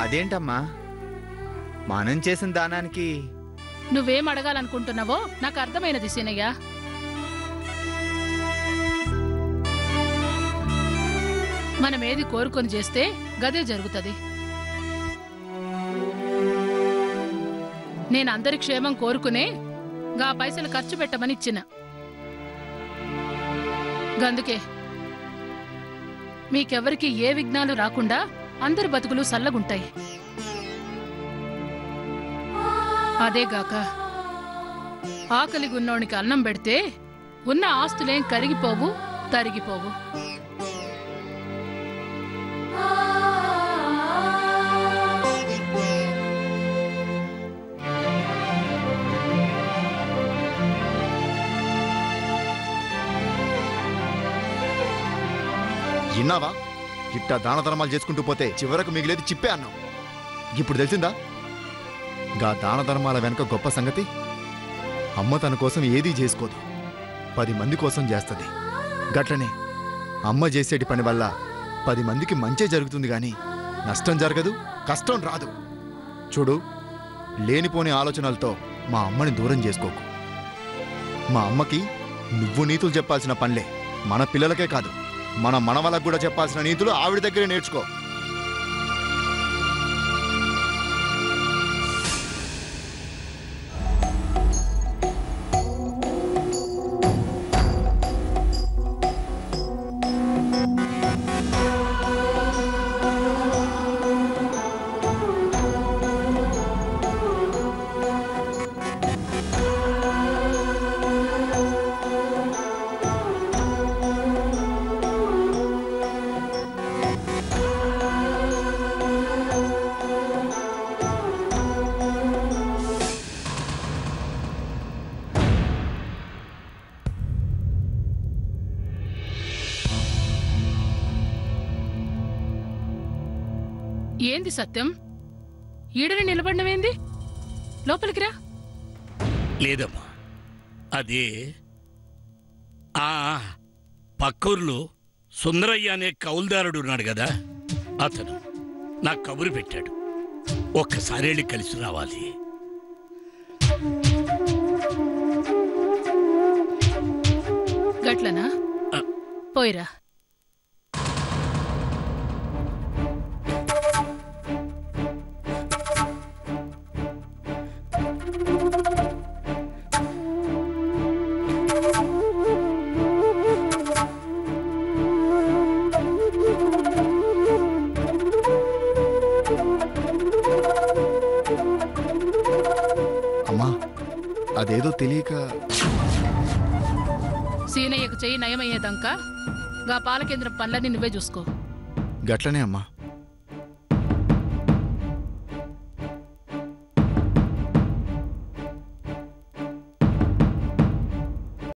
అదేంటమ్మా, మనం చేసిన దానానికి నువ్వేం అడగాలనుకుంటున్నావో నాకు అర్థమైనది సీనయ్య. మనం ఏది కోరుకొని చేస్తే గదే జరుగుతుంది. నేను అందరి క్షేమం కోరుకునే గా పైసలు ఖర్చు పెట్టమని ఇచ్చిన. గందుకే మీకెవరికి ఏ విఘ్నాలు రాకుండా అందరి బతుకులు సల్లగుంటాయి. అదేగాక ఆకలిగున్నోనికి అన్నం పెడితే ఉన్న ఆస్తులేం కరిగిపోవు, తరిగిపోవు. విన్నావా? ఇట్టా దాన ధర్మాలు చేసుకుంటూ పోతే చివరకు మిగిలేది చిప్పే అన్నాం. ఇప్పుడు తెలిసిందా గా దాన ధర్మాల వెనుక గొప్ప సంగతి? అమ్మ తన కోసం ఏదీ చేసుకోదు, 10 మంది కోసం చేస్తుంది. గట్లనే అమ్మ చేసేటి పని వల్ల 10 మందికి మంచే జరుగుతుంది గాని నష్టం జరగదు, కష్టం రాదు. చూడు, లేనిపోని ఆలోచనలతో మా అమ్మని దూరం చేసుకోకు. మా అమ్మకి నువ్వు నీతులు చెప్పాల్సిన పనిలే, మన పిల్లలకే కాదు మన మనవలకు కూడా చెప్పాల్సిన నీతులు ఆవిడ దగ్గరే నేర్చుకో. ఏంది సత్యం, ఈడని నిలబడినవేంది? లోపలికి రా. లేదమ్మా, అదే పక్కూరులో సుందరయ్య అనే కౌలుదారుడు ఉన్నాడు కదా, అతను నాకు కబురు పెట్టాడు. ఒక్కసారి వెళ్ళి కలిసి రావాలి. గట్లనా? పోయిరా. అమ్మా, అదేదో తెలియక సీనయ్యకు చెయ్యి నయమయ్యేదంకా గా పాలకేంద్రం పనులన్నీ నువ్వే చూసుకో. గట్లనే అమ్మా.